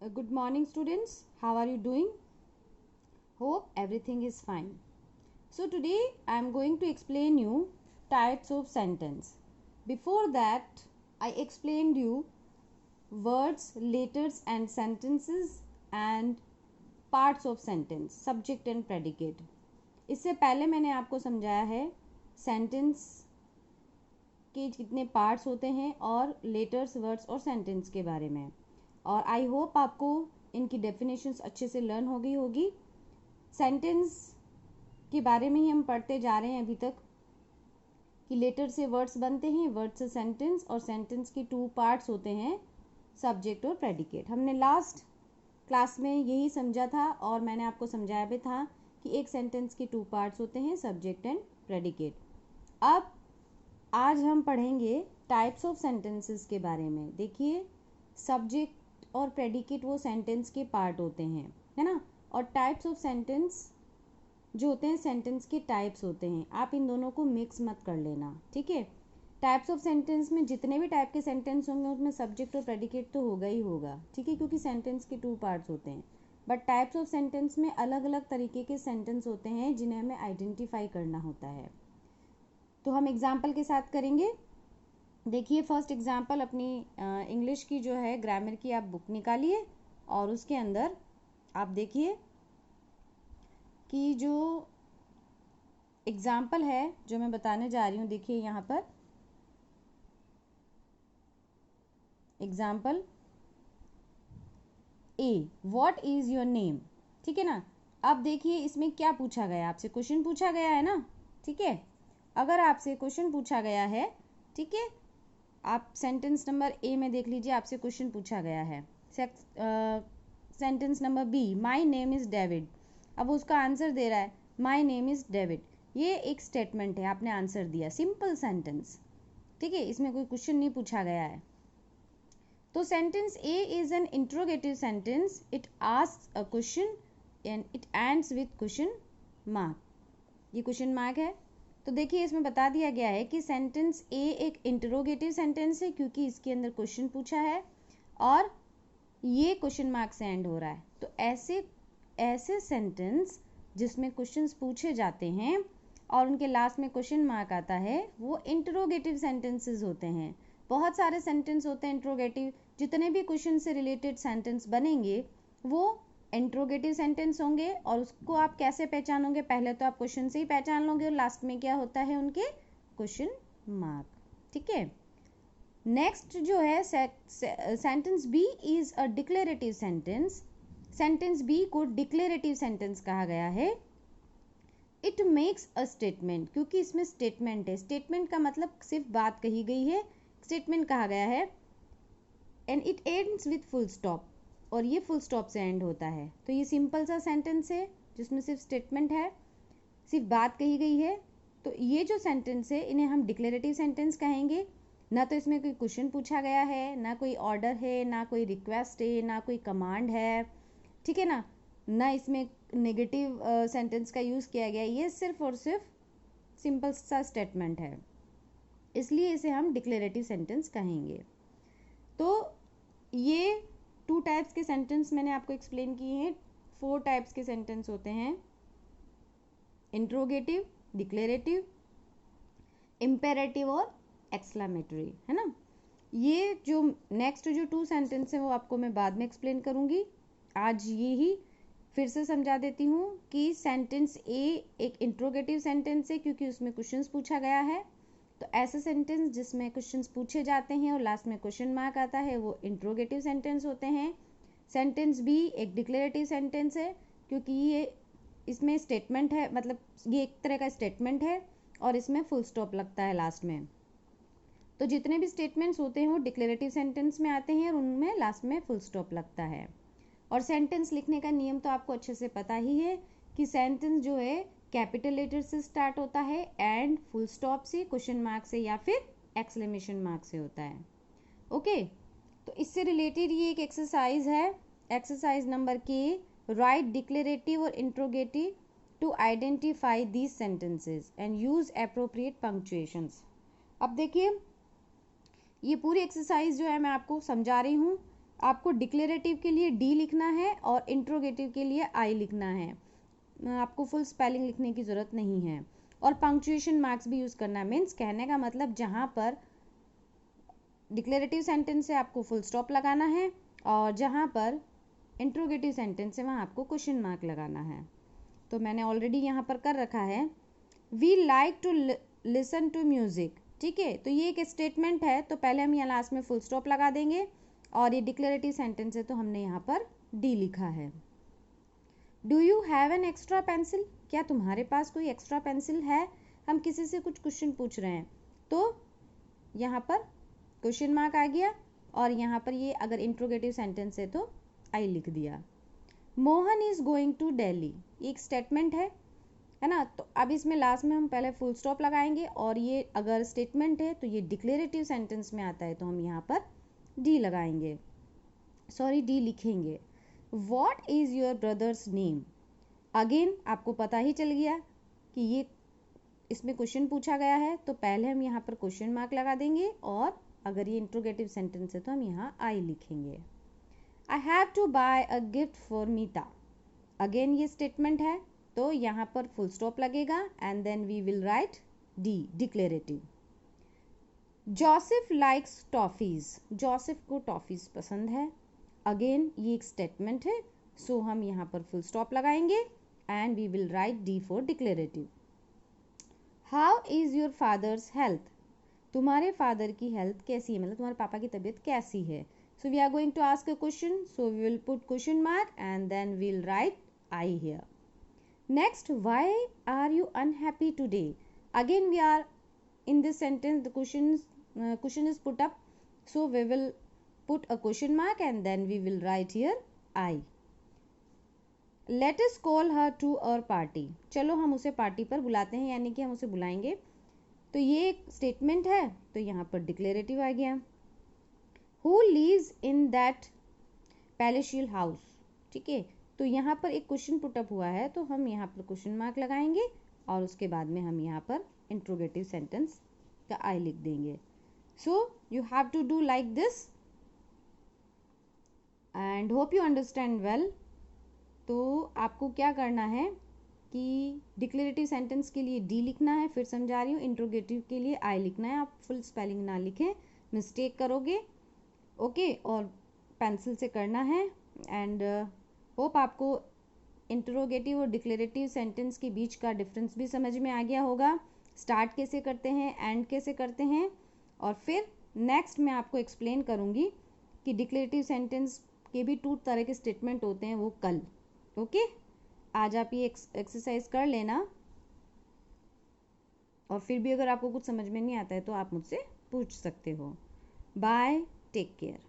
Good morning, students. How are you doing? Hope everything is fine. So today I am going to explain you types of sentence. Before that, I explained you words, letters and sentences and parts of sentence, subject and predicate. इससे पहले मैंने आपको समझाया है sentence के कितने parts होते हैं और लेटर्स, वर्ड्स और सेंटेंस के बारे में, और आई होप आपको इनकी डेफिनेशंस अच्छे से लर्न हो गई होगी। सेंटेंस के बारे में ही हम पढ़ते जा रहे हैं अभी तक कि लेटर से वर्ड्स बनते हैं, वर्ड से सेंटेंस, और सेंटेंस के टू पार्ट्स होते हैं, सब्जेक्ट और प्रेडिकेट। हमने लास्ट क्लास में यही समझा था और मैंने आपको समझाया भी था कि एक सेंटेंस के टू पार्ट्स होते हैं, सब्जेक्ट एंड प्रेडिकेट। अब आज हम पढ़ेंगे टाइप्स ऑफ सेंटेंसेस के बारे में। देखिए, सब्जेक्ट और प्रेडिकेट वो सेंटेंस के पार्ट होते हैं, है ना, और टाइप्स ऑफ सेंटेंस जो होते हैं सेंटेंस के टाइप्स होते हैं। आप इन दोनों को मिक्स मत कर लेना, ठीक है। टाइप्स ऑफ सेंटेंस में जितने भी टाइप के सेंटेंस होंगे उसमें सब्जेक्ट और प्रेडिकेट तो होगा ही होगा, ठीक है, क्योंकि सेंटेंस के टू पार्ट्स होते हैं। बट टाइप्स ऑफ सेंटेंस में अलग अलग तरीके के सेंटेंस होते हैं जिन्हें हमें आइडेंटिफाई करना होता है। तो हम एग्जाम्पल के साथ करेंगे। देखिए, फर्स्ट एग्जाम्पल अपनी इंग्लिश की जो है ग्रामर की आप बुक निकालिए और उसके अंदर आप देखिए कि जो एग्जाम्पल है जो मैं बताने जा रही हूँ, देखिए यहाँ पर example A, what is your name, ठीक है ना। अब देखिए इसमें क्या पूछा गया, आपसे क्वेश्चन पूछा गया है ना, ठीक है। अगर आपसे क्वेश्चन पूछा गया है, ठीक है, आप सेंटेंस नंबर ए में देख लीजिए, आपसे क्वेश्चन पूछा गया है। Sentence number B, my name is David. अब उसका आंसर दे रहा है माई नेम इज़ डेविड। ये एक स्टेटमेंट है, आपने आंसर दिया, सिंपल सेंटेंस, ठीक है, इसमें कोई क्वेश्चन नहीं पूछा गया है। तो sentence A is an interrogative sentence, it asks a question and it ends with question mark. ये क्वेश्चन मार्क है। तो देखिए इसमें बता दिया गया है कि सेंटेंस ए एक इंटरोगेटिव सेंटेंस है क्योंकि इसके अंदर क्वेश्चन पूछा है और ये क्वेश्चन मार्क से एंड हो रहा है। तो ऐसे सेंटेंस जिसमें क्वेश्चंस पूछे जाते हैं और उनके लास्ट में क्वेश्चन मार्क आता है वो इंटरोगेटिव सेंटेंसेस होते हैं। बहुत सारे सेंटेंस होते हैं इंटरोगेटिव, जितने भी क्वेश्चन से रिलेटेड सेंटेंस बनेंगे वो इंट्रोगेटिव सेंटेंस होंगे। और उसको आप कैसे पहचानोगे, पहले तो आप क्वेश्चन से ही पहचान लोगे और लास्ट में क्या होता है उनके क्वेश्चन मार्क, ठीक है। नेक्स्ट जो है sentence B is a declarative sentence. Sentence B को डिक्लेरेटिव सेंटेंस कहा गया है। इट मेक्स अ स्टेटमेंट, क्योंकि इसमें स्टेटमेंट है, स्टेटमेंट का मतलब सिर्फ बात कही गई है, स्टेटमेंट कहा गया है। And it ends with full stop, और ये फुल स्टॉप से एंड होता है। तो ये सिंपल सा सेंटेंस है जिसमें सिर्फ स्टेटमेंट है, सिर्फ बात कही गई है। तो ये जो सेंटेंस है इन्हें हम डिक्लेरेटिव सेंटेंस कहेंगे। ना तो इसमें कोई क्वेश्चन पूछा गया है, ना कोई ऑर्डर है, ना कोई रिक्वेस्ट है, ना कोई कमांड है, ठीक है ना, ना इसमें नेगेटिव सेंटेंस का यूज़ किया गया। ये सिर्फ और सिर्फ सिंपल सा स्टेटमेंट है, इसलिए इसे हम डिक्लेरेटिव सेंटेंस कहेंगे। तो ये टू टाइप्स के सेंटेंस मैंने आपको एक्सप्लेन किए हैं। 4 टाइप्स के सेंटेंस होते हैं, इंट्रोगेटिव, डिक्लेरेटिव, इम्पेरेटिव और एक्सक्लेमेटरी, है ना। ये जो नेक्स्ट जो 2 सेंटेंस हैं वो आपको मैं बाद में एक्सप्लेन करूंगी। आज ये ही फिर से समझा देती हूँ कि सेंटेंस ए एक इंट्रोगेटिव सेंटेंस है क्योंकि उसमें क्वेश्चंस पूछा गया है। तो ऐसे सेंटेंस जिसमें क्वेश्चंस पूछे जाते हैं और लास्ट में क्वेश्चन मार्क आता है वो इंट्रोगेटिव सेंटेंस होते हैं। सेंटेंस बी एक डिक्लेरेटिव सेंटेंस है क्योंकि ये इसमें स्टेटमेंट है, मतलब ये एक तरह का स्टेटमेंट है और इसमें फुल स्टॉप लगता है लास्ट में। तो जितने भी स्टेटमेंट्स होते हैं वो डिक्लेरेटिव सेंटेंस में आते हैं और उनमें लास्ट में फुल स्टॉप लगता है। और सेंटेंस लिखने का नियम तो आपको अच्छे से पता ही है कि सेंटेंस जो है कैपिटल लेटर से स्टार्ट होता है एंड फुल स्टॉप से, क्वेश्चन मार्क से या फिर एक्सक्लेमेशन मार्क से होता है। ओके, तो इससे रिलेटेड ये एक एक्सरसाइज है, एक्सरसाइज नंबर के, राइट डिक्लेरेटिव और interrogative to identify these sentences and use appropriate punctuations. अब देखिए ये पूरी एक्सरसाइज जो है मैं आपको समझा रही हूँ आपको डिक्लेरेटिव के लिए डी लिखना है और इंट्रोगेटिव के लिए आई लिखना है। आपको फुल स्पेलिंग लिखने की ज़रूरत नहीं है। और पंक्चुएशन मार्क्स भी यूज़ करना है। मीन्स कहने का मतलब जहाँ पर डिक्लेरेटिव सेंटेंस है आपको फुल स्टॉप लगाना है, और जहाँ पर इंट्रोगेटिव सेंटेंस है वहाँ आपको क्वेश्चन मार्क लगाना है। तो मैंने ऑलरेडी यहाँ पर कर रखा है। We like to listen to music, ठीक है। तो ये एक स्टेटमेंट है, तो पहले हम यहाँ लास्ट में फुल स्टॉप लगा देंगे, और ये डिक्लेरेटिव सेंटेंस है तो हमने यहाँ पर डी लिखा है। Do you have an extra pencil, क्या तुम्हारे पास कोई एक्स्ट्रा पेंसिल है। हम किसी से कुछ क्वेश्चन पूछ रहे हैं, तो यहाँ पर क्वेश्चन मार्क आ गया, और यहाँ पर ये अगर इंट्रोगेटिव सेंटेंस है तो आई लिख दिया। Mohan is going to Delhi, एक स्टेटमेंट है ना। तो अब इसमें लास्ट में हम पहले फुल स्टॉप लगाएंगे, और ये अगर स्टेटमेंट है तो ये डिक्लेरेटिव सेंटेंस में आता है तो हम यहाँ पर डी लगाएंगे, सॉरी डी लिखेंगे। What is your brother's name, again आपको पता ही चल गया कि ये इसमें क्वेश्चन पूछा गया है, तो पहले हम यहाँ पर क्वेश्चन मार्क लगा देंगे, और अगर ये इंट्रोगेटिव सेंटेंस है तो हम यहाँ आई लिखेंगे। I have to buy a gift for Meeta, again ये स्टेटमेंट है तो यहाँ पर फुल स्टॉप लगेगा, and then we will write D declarative. Joseph likes toffees, Joseph को टॉफीज पसंद है, अगेन ये एक स्टेटमेंट है, सो हम यहाँ पर फुल स्टॉप लगाएंगे, and we will write D for declarative. How is your father's health, तुम्हारे फादर की हेल्थ कैसी है, मतलब तुम्हारे पापा की तबीयत कैसी है। So we are going to ask a question, so we will put question mark and then we will write I here. Next, why are you unhappy today, again we are in this sentence the question is put up, so we will put a question mark and then we will write here I. Let us call her to our party, चलो हम उसे party पर बुलाते हैं, यानी कि हम उसे बुलाएंगे। तो ये एक स्टेटमेंट है, तो यहाँ पर डिक्लेरेटिव आ गया। Who lives in that palatial house, ठीक है। तो यहाँ पर एक क्वेश्चन पुट अप हुआ है, तो हम यहाँ पर क्वेश्चन मार्क लगाएंगे, और उसके बाद में हम यहाँ पर इंट्रोगेटिव सेंटेंस का आई लिख देंगे। So you have to do like this and hope you understand well. तो आपको क्या करना है कि डिक्लेरेटिव सेंटेंस के लिए डी लिखना है, फिर समझा रही हूँ, इंट्रोगेटिव के लिए आई लिखना है। आप फुल स्पेलिंग ना लिखें, मिस्टेक करोगे, ओके। और पेंसिल से करना है, एंड होप आपको इंट्रोगेटिव और डिक्लेरेटिव सेंटेंस के बीच का डिफरेंस भी समझ में आ गया होगा। स्टार्ट कैसे करते हैं, एंड कैसे करते हैं, और फिर नेक्स्ट मैं आपको एक्सप्लेन करूँगी कि डिक्लेरेटिव सेंटेंस के भी 2 तरह के स्टेटमेंट होते हैं, वो कल, ओके। आज आप ये एक्सरसाइज कर लेना, और फिर भी अगर आपको कुछ समझ में नहीं आता है तो आप मुझसे पूछ सकते हो। Bye, take care.